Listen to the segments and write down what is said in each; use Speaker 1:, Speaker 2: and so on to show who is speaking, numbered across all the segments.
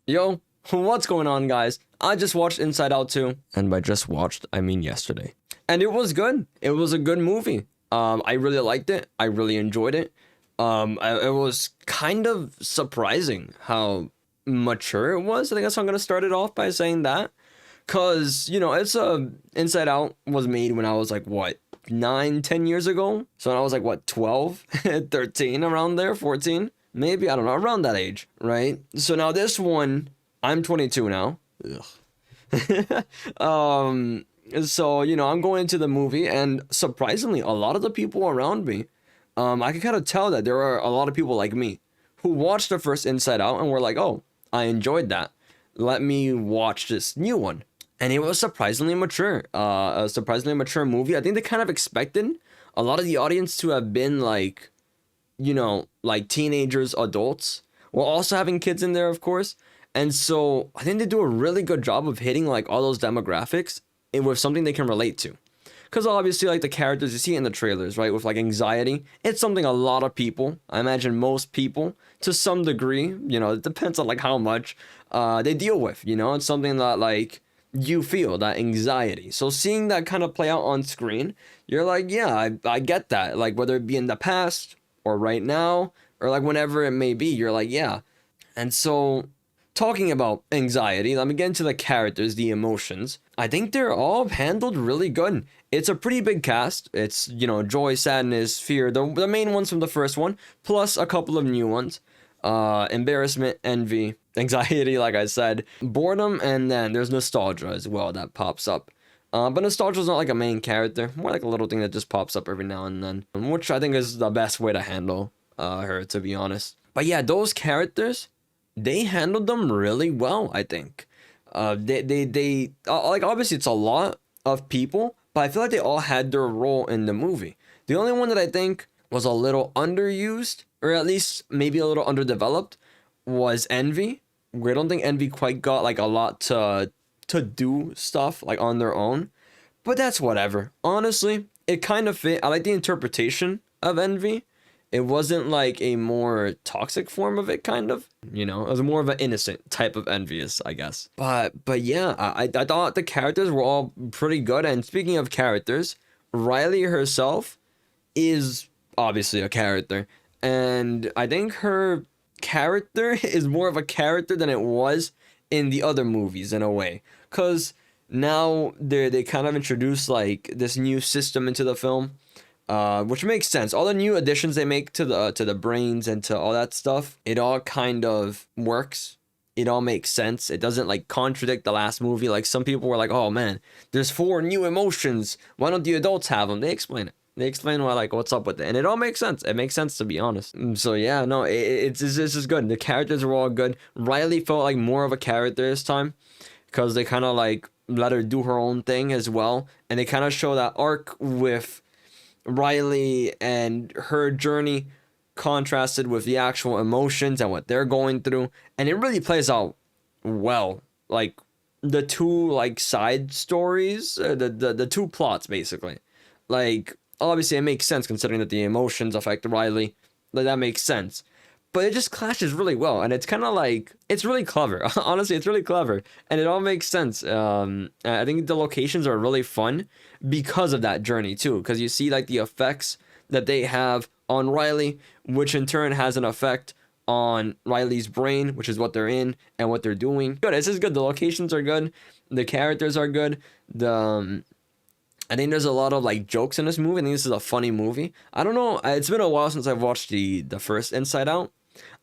Speaker 1: Yo, what's going on, guys? I just watched Inside Out 2, and by just watched, I mean yesterday. And it was good. It was a good movie. I really liked it. I really enjoyed it. It was kind of surprising how mature it was. I think that's how I'm gonna start it off by saying that, cause it's Inside Out was made when I was like what 9, 10 years ago. So when I was like what 12, 13, around there, 14. Maybe, I don't know, around that age, right? So now this one, I'm 22 now. Ugh. So, I'm going into the movie, and surprisingly, a lot of the people around me, I can kind of tell that there are a lot of people like me who watched the first Inside Out and were like, oh, I enjoyed that. Let me watch this new one. And it was surprisingly mature. A surprisingly mature movie. I think they kind of expected a lot of the audience to have been like, like teenagers, adults, while also having kids in there, of course. And so I think they do a really good job of hitting like all those demographics and with something they can relate to. Because obviously, like the characters you see in the trailers, right, with like anxiety, it's something a lot of people, I imagine most people, to some degree, it depends on like how much they deal with, it's something that like you feel that anxiety. So seeing that kind of play out on screen, you're like, yeah, I get that. Like whether it be in the past or right now or like whenever it may be, you're like, yeah. And so talking about anxiety, let me get into the characters, the emotions. I think they're all handled really good. It's a pretty big cast. It's, joy, sadness, fear, the main ones from the first one, plus a couple of new ones. Embarrassment, envy, anxiety, like I said, boredom, and then there's nostalgia as well that pops up. But nostalgia is not like a main character, more like a little thing that just pops up every now and then, which I think is the best way to handle her, to be honest. But yeah, those characters, they handled them really well, I think. Like obviously it's a lot of people, but I feel like they all had their role in the movie. The only one that I think was a little underused, or at least maybe a little underdeveloped, was Envy. Where I don't think Envy quite got like a lot to do stuff like on their own, but that's whatever. Honestly, it kind of fit. I like the interpretation of Envy. It wasn't like a more toxic form of it, kind of. It was more of an innocent type of envious, I guess. But yeah, I thought the characters were all pretty good. And speaking of characters, Riley herself is obviously a character, and I think her character is more of a character than it was in the other movies in a way, because now they kind of introduce like this new system into the film, which makes sense. All the new additions they make to the brains and to all that stuff, it all kind of works. It all makes sense. It doesn't like contradict the last movie. Like some people were like, "Oh man, there's 4 new emotions. Why don't the adults have them?" They explain it. They explain why, like, what's up with it, and it all makes sense. It makes sense, to be honest. So yeah, no, it's just good. The characters were all good. Riley felt like more of a character this time, because they kind of like let her do her own thing as well, and they kind of show that arc with Riley and her journey contrasted with the actual emotions and what they're going through, and it really plays out well. Like the two like side stories, the two plots basically. Like obviously it makes sense considering that the emotions affect Riley. Like that makes sense. But it just clashes really well, and it's kind of like it's really clever. Honestly, it's really clever, and it all makes sense. I think the locations are really fun because of that journey too, because you see like the effects that they have on Riley, which in turn has an effect on Riley's brain, which is what they're in and what they're doing. Good, this is good. The locations are good, the characters are good. I think there's a lot of like jokes in this movie. I think this is a funny movie. I don't know. It's been a while since I've watched the first Inside Out.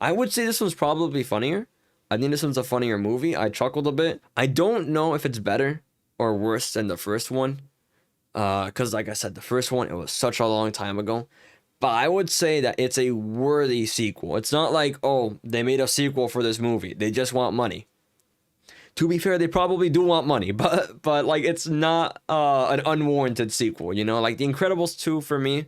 Speaker 1: I would say this one's probably funnier. I think this one's a funnier movie. I chuckled a bit. I don't know if it's better or worse than the first one. Because like I said, the first one, it was such a long time ago. But I would say that it's a worthy sequel. It's not like, oh, they made a sequel for this movie. They just want money. To be fair, they probably do want money, but like it's not an unwarranted sequel, Like The Incredibles 2 for me,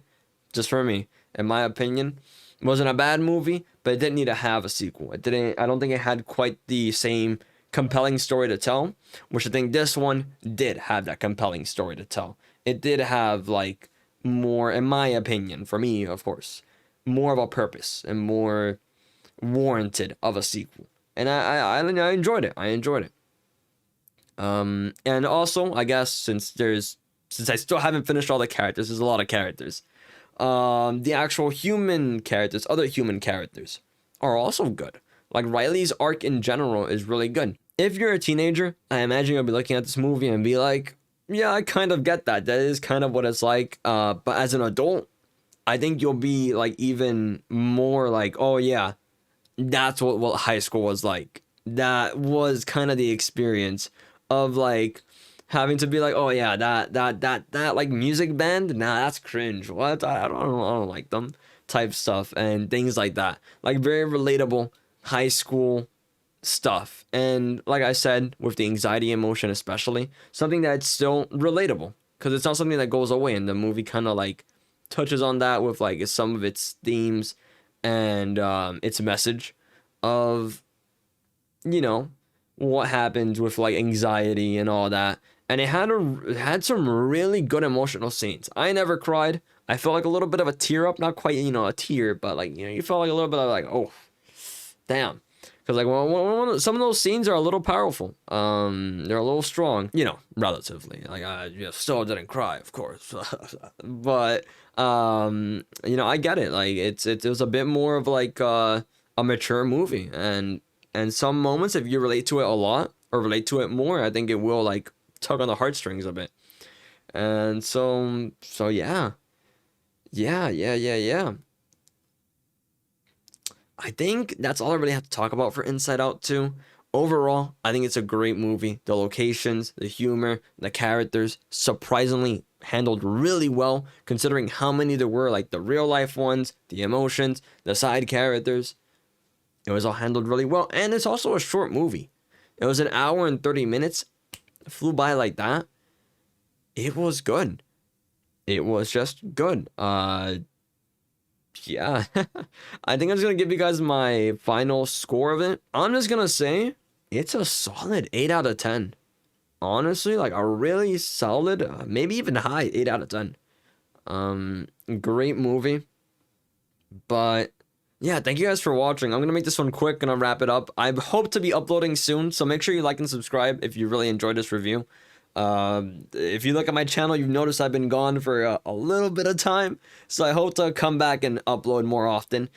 Speaker 1: just for me, in my opinion, wasn't a bad movie, but it didn't need to have a sequel. I don't think it had quite the same compelling story to tell, which I think this one did have that compelling story to tell. It did have like more, in my opinion, for me, of course, more of a purpose and more warranted of a sequel. and I enjoyed it. I enjoyed it. And also, I guess since I still haven't finished all the characters, there's a lot of characters. The actual human characters, other human characters, are also good. Like Riley's arc in general is really good. If you're a teenager, I imagine you'll be looking at this movie and be like, yeah, I kind of get that. That is kind of what it's like. But as an adult, I think you'll be like even more like, oh yeah, that's what high school was like. That was kind of the experience of like having to be like, oh yeah, that like music band, nah, that's cringe. What? I don't like them type stuff and things like that. Like very relatable high school stuff. And like I said, with the anxiety emotion especially, something that's still relatable because it's not something that goes away. And the movie kind of like touches on that with like some of its themes and its message of, you know, what happens with like anxiety and all that. And it had some really good emotional scenes. I never cried. I felt like a little bit of a tear up, not quite, a tear, but like, you felt like a little bit of like, oh, damn. Because like some of those scenes are a little powerful. They're a little strong, relatively. Like I still didn't cry, of course, but I get it. Like it was a bit more of like a mature movie, and some moments, if you relate to it a lot or relate to it more, I think it will like tug on the heartstrings a bit. And so yeah, yeah. I think that's all I really have to talk about for Inside Out 2. Overall, I think it's a great movie. The locations, the humor, the characters, surprisingly handled really well, considering how many there were, like the real life ones, the emotions, the side characters. It was all handled really well, and it's also a short movie. It was an hour and 30 minutes. It flew by like that. It was good. It was just good. Yeah. I think I'm just gonna give you guys my final score of it. I'm just gonna say it's a solid 8 out of 10. Honestly, like a really solid, maybe even high 8 out of 10. Great movie. But yeah, thank you guys for watching. I'm gonna make this one quick, gonna wrap it up. I hope to be uploading soon, so make sure you like and subscribe if you really enjoyed this review. If you look at my channel, you've noticed I've been gone for a little bit of time, so I hope to come back and upload more often,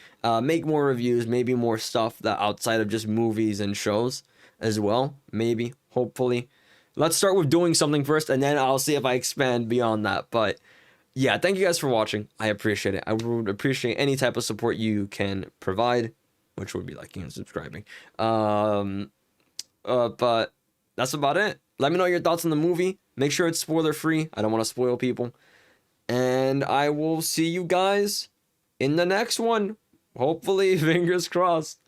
Speaker 1: make more reviews, maybe more stuff that outside of just movies and shows as well, maybe, hopefully. Let's start with doing something first, and then I'll see if I expand beyond that. But yeah, thank you guys for watching. I appreciate it. I would appreciate any type of support you can provide, which would be liking and subscribing. But that's about it. Let me know your thoughts on the movie. Make sure it's spoiler free. I don't want to spoil people. And I will see you guys in the next one. Hopefully, fingers crossed.